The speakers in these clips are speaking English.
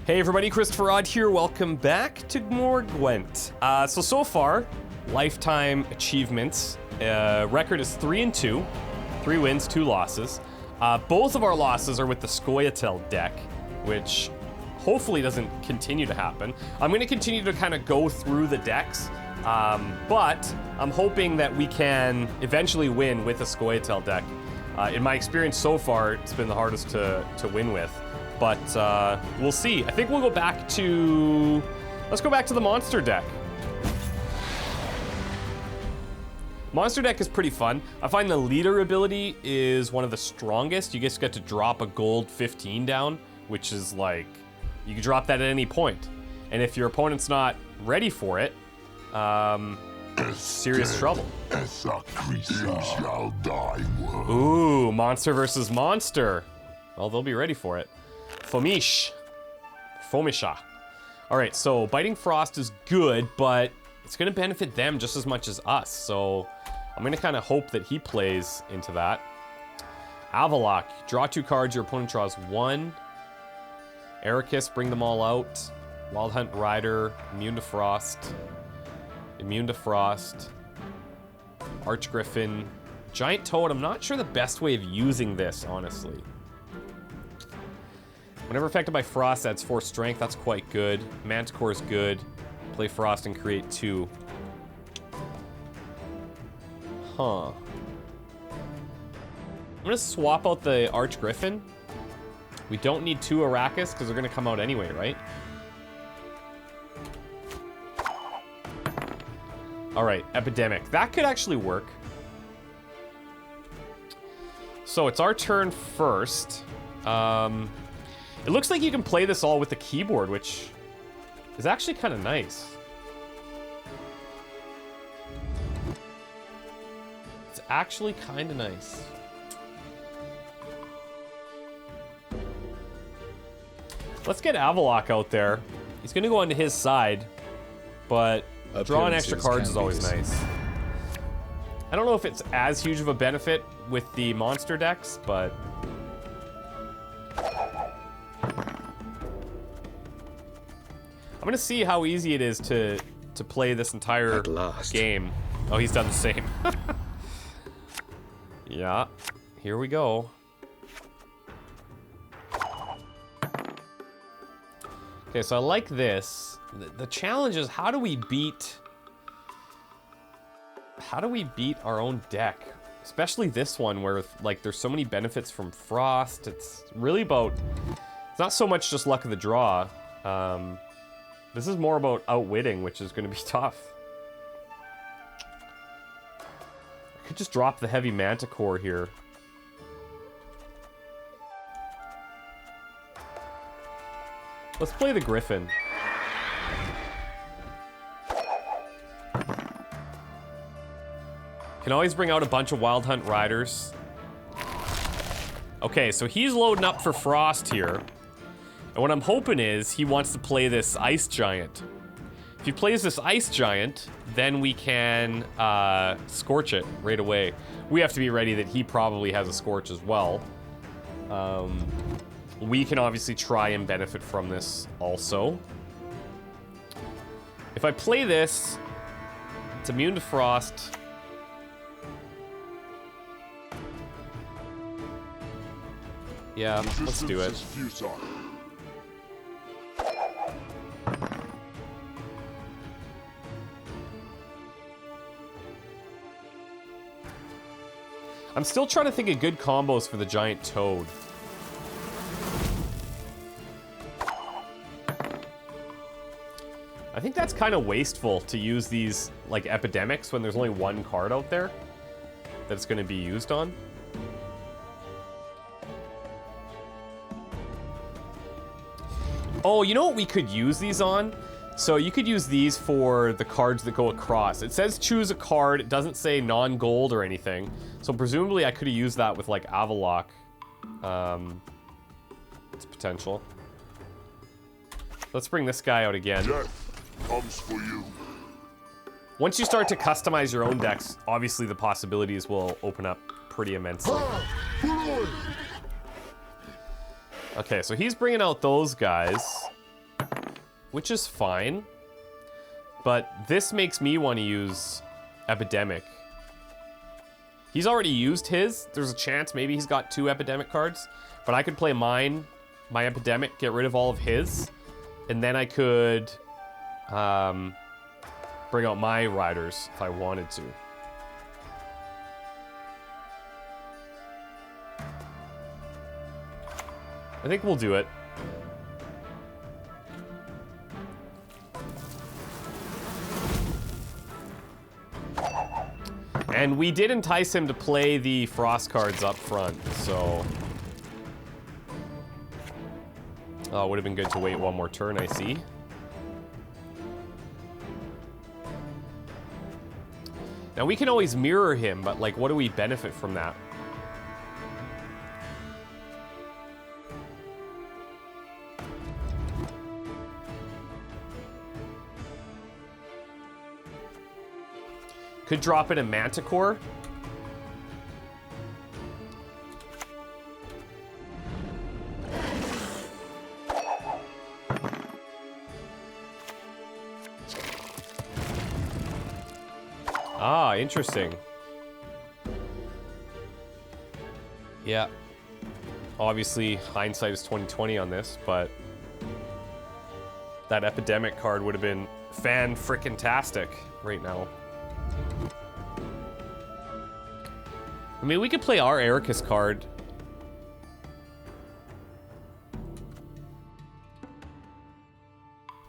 Hey everybody, ChristopherOdd here. Welcome back to more GWENT. So far, lifetime achievements. Record is 3-2. 3 wins, 2 losses. Both of our losses are with the Scoia'tael deck, which hopefully doesn't continue to happen. I'm going to continue to kind of go through the decks, but I'm hoping that we can eventually win with a Scoia'tael deck. In my experience so far, it's been the hardest to win with. But we'll see. I think we'll go back to... Let's go back to the monster deck. Monster deck is pretty fun. I find the leader ability is one of the strongest. You just get to drop a gold 15 down, which is like... You can drop that at any point. And if your opponent's not ready for it, serious trouble. Ooh, monster versus monster. Well, they'll be ready for it. Fomisha. All right, so Biting Frost is good, but it's gonna benefit them just as much as us. So I'm gonna kind of hope that he plays into that. Avaloc, draw 2 cards, your opponent draws 1. Ericus, bring them all out. Wild Hunt Rider, immune to frost. Archgriffin. Giant Toad, I'm not sure the best way of using this, honestly. Whenever affected by frost, adds 4 strength. That's quite good. Manticore is good. Play frost and create 2. Huh. I'm gonna swap out the Archgriffin. We don't need 2 Arrakis because they're gonna come out anyway, right? All right, Epidemic. That could actually work. So it's our turn first. It looks like you can play this all with the keyboard, which is actually kind of nice. It's actually kind of nice. Let's get Avaloc out there. He's going to go onto his side, but drawing extra cards is always nice. I don't know if it's as huge of a benefit with the monster decks, but... I'm gonna see how easy it is to play this entire game. Oh, he's done the same. Yeah, here we go. Okay, so I like this. The challenge is how do we beat our own deck? Especially this one where like there's so many benefits from frost. It's really about, it's not so much just luck of the draw. This is more about outwitting, which is going to be tough. I could just drop the heavy Manticore here. Let's play the Griffin. Can always bring out a bunch of Wild Hunt Riders. Okay, so he's loading up for Frost here. And what I'm hoping is he wants to play this Ice Giant. If he plays this Ice Giant, then we can Scorch it right away. We have to be ready that he probably has a Scorch as well. We can obviously try and benefit from this also. If I play this, it's immune to frost. Yeah, let's do it. I'm still trying to think of good combos for the Giant Toad. I think that's kind of wasteful to use these, like, Epidemics when there's only 1 card out there that it's going to be used on. Oh, you know what we could use these on? So you could use these for the cards that go across. It says choose a card. It doesn't say non-gold or anything. So presumably I could have used that with like Avaloc. It's potential. Let's bring this guy out again. Death comes for you. Once you start to customize your own decks, obviously the possibilities will open up pretty immensely. Ah, Okay, so he's bringing out those guys. which is fine. But this makes me want to use Epidemic. He's already used his. There's a chance maybe he's got 2 Epidemic cards. But I could play my Epidemic, get rid of all of his. And then I could bring out my riders if I wanted to. I think we'll do it. And we did entice him to play the frost cards up front, so... Oh, it would have been good to wait one more turn, I see. Now, we can always mirror him, but, like, what do we benefit from that? Could drop in a Manticore. Ah, interesting. Yeah. Obviously, hindsight is 20/20 on this, but that Epidemic card would have been fan-frickin-tastic right now. I mean, we could play our Ericus card.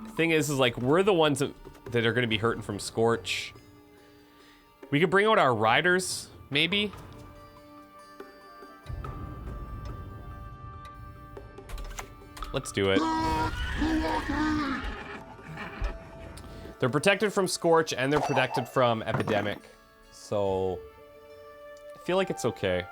The thing is like, we're the ones that are going to be hurting from Scorch. We could bring out our riders, maybe. Let's do it. They're protected from Scorch, and they're protected from Epidemic. So... I feel like it's okay.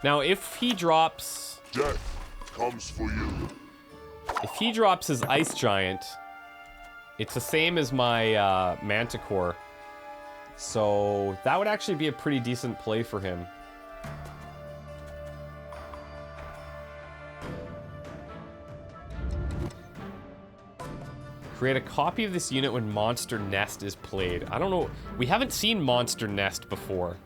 Now, if he drops... Death comes for you. If he drops his Ice Giant, it's the same as my Manticore. So that would actually be a pretty decent play for him. Create a copy of this unit when Monster Nest is played. I don't know. We haven't seen Monster Nest before.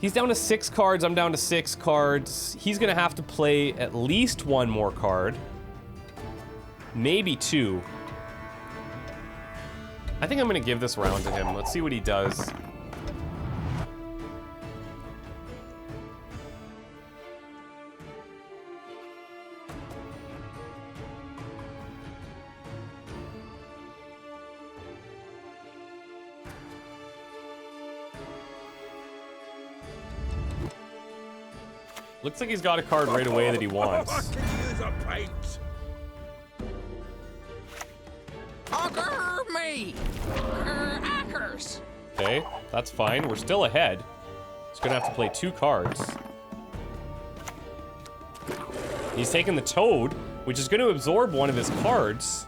He's down to 6 cards. I'm down to 6 cards. He's going to have to play at least 1 more card. Maybe 2. I think I'm going to give this round to him. Let's see what he does. Looks like he's got a card right away that he wants. Okay, that's fine. We're still ahead. He's gonna have to play 2 cards. He's taking the Toad, which is gonna absorb one of his cards.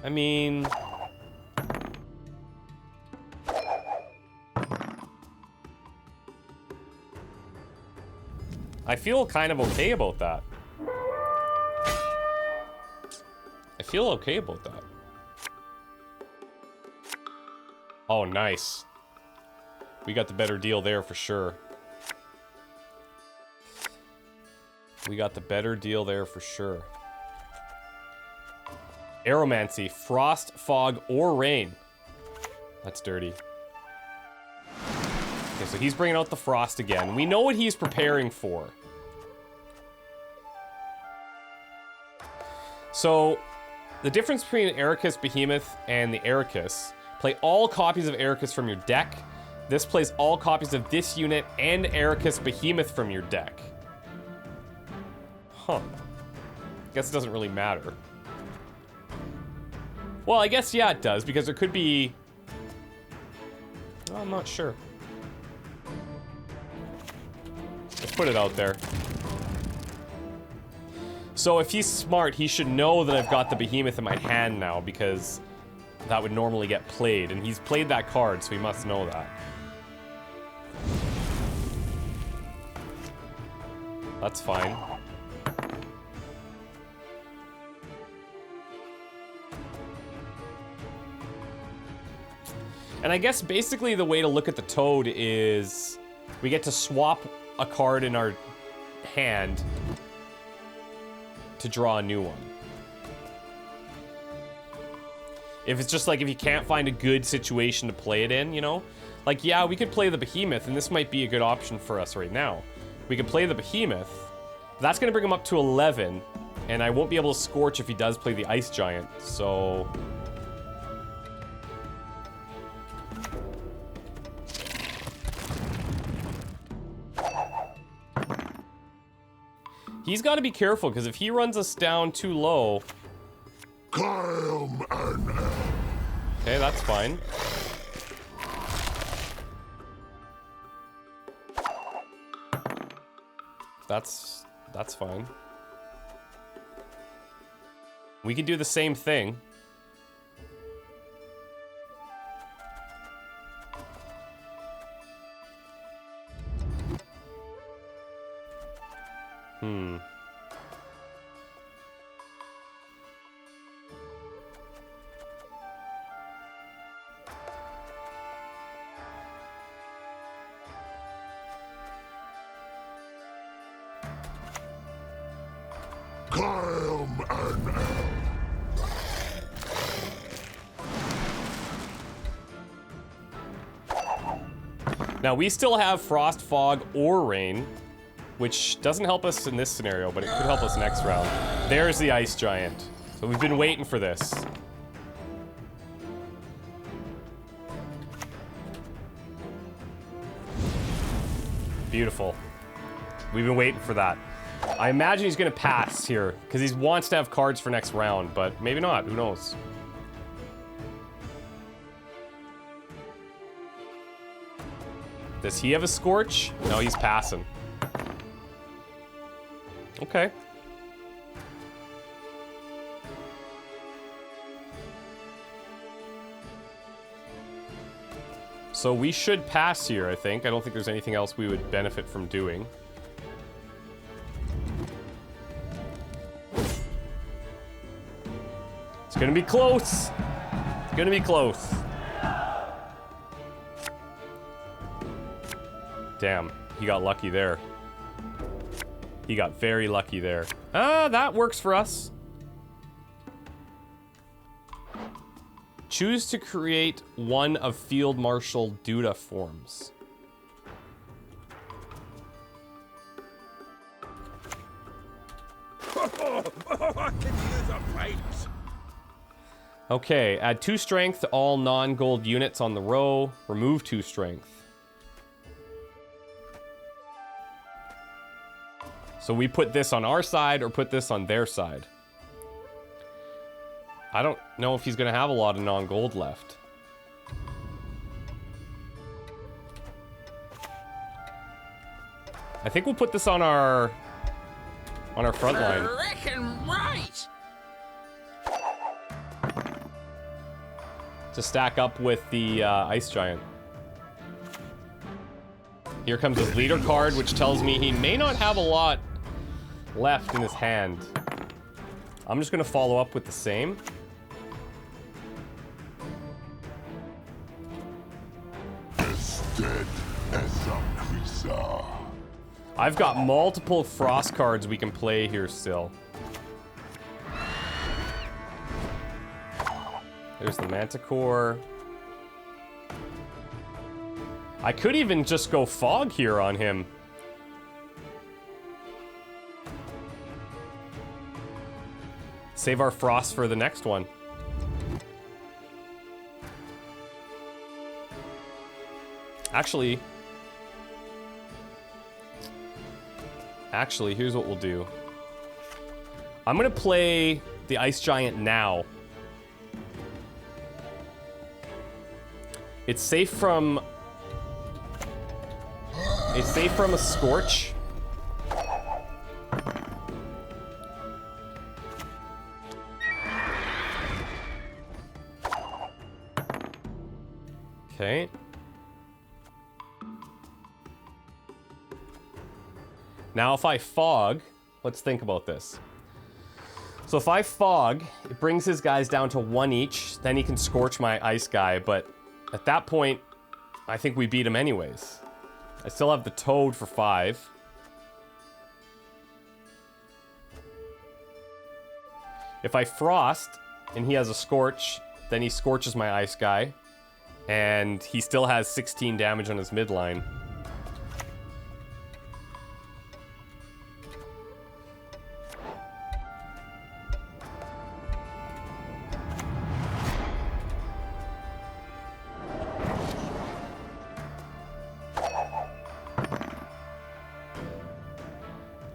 I mean... I feel kind of okay about that. I feel okay about that. Oh, nice. We got the better deal there for sure. We got the better deal there for sure. Aeromancy, Frost, Fog, or Rain. That's dirty. Okay, so he's bringing out the Frost again. We know what he's preparing for. So, the difference between Ericus Behemoth and the Ericus, play all copies of Ericus from your deck. This plays all copies of this unit and Ericus Behemoth from your deck. Huh. Guess it doesn't really matter. Well, I guess, yeah, it does, because there could be... Oh, I'm not sure. Let's put it out there. So if he's smart, he should know that I've got the behemoth in my hand now, because that would normally get played, and he's played that card, so he must know that. That's fine. And I guess basically the way to look at the toad is we get to swap a card in our hand to draw a new one. If it's just like, if you can't find a good situation to play it in, you know? Like, yeah, we could play the behemoth, and this might be a good option for us right now. We could play the behemoth. That's gonna bring him up to 11, and I won't be able to scorch if he does play the ice giant, so... He's got to be careful, because if he runs us down too low... Come and Okay, that's fine. That's fine. We could do the same thing. come and Now, we still have Frost, Fog, or Rain, which doesn't help us in this scenario, but it could help us next round. There's the Ice Giant. So we've been waiting for this. Beautiful. We've been waiting for that. I imagine he's gonna pass here, because he wants to have cards for next round, but maybe not, who knows? Does he have a Scorch? No, he's passing. Okay. So we should pass here, I think. I don't think there's anything else we would benefit from doing. It's gonna be close. It's gonna be close. Damn, he got lucky there. He got very lucky there. Ah, that works for us. Choose to create one of Field Marshal Duda forms. Okay, add 2 strength to all non-gold units on the row. Remove 2 strength. So we put this on our side or put this on their side. I don't know if he's gonna have a lot of non-gold left. I think we'll put this on our front line. Reckon right. To stack up with the Ice Giant. Here comes his leader card, which tells me he may not have a lot left in his hand. I'm just gonna follow up with the same. dead as a creature. I've got multiple Frost cards we can play here still. There's the Manticore. I could even just go Fog here on him. Save our Frost for the next one. Actually, here's what we'll do. I'm gonna play the Ice Giant now. It's safe from a Scorch. Okay. Now if I fog, let's think about this. So if I fog, it brings his guys down to 1 each, then he can scorch my ice guy, but at that point, I think we beat him anyways. I still have the toad for 5. If I frost, and he has a scorch, then he scorches my ice guy, and he still has 16 damage on his midline.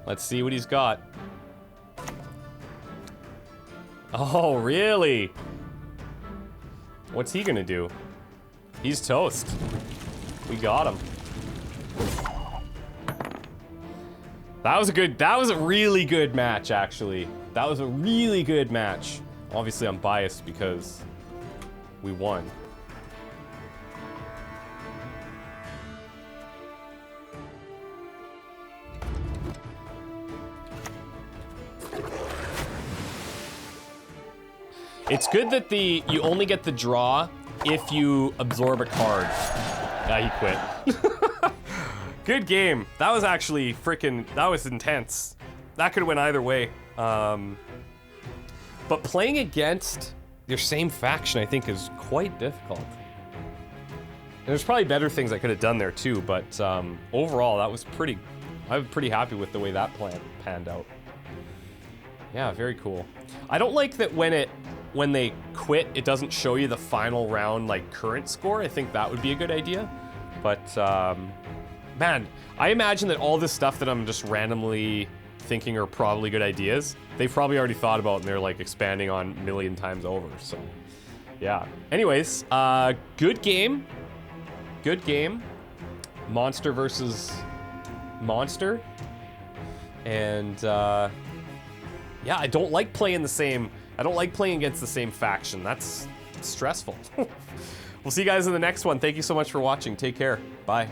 Let's see what he's got. Oh, really? What's he gonna do? He's toast. We got him. That was a really good match, actually. That was a really good match. Obviously, I'm biased because we won. It's good that you only get the draw if you absorb a card. Yeah, he quit. Good game. That was actually that was intense. That could have went either way. But playing against your same faction, I think, is quite difficult. There's probably better things I could have done there too, but overall, that was I'm pretty happy with the way that plan panned out. Yeah, very cool. I don't like that when they quit, it doesn't show you the final round, like, current score. I think that would be a good idea. But, man, I imagine that all this stuff that I'm just randomly thinking are probably good ideas, they've probably already thought about and they're, like, expanding on a million times over, so, yeah. Anyways, good game. Good game. Monster versus monster. And, yeah, I don't like playing against the same faction. That's stressful. We'll see you guys in the next one. Thank you so much for watching. Take care. Bye.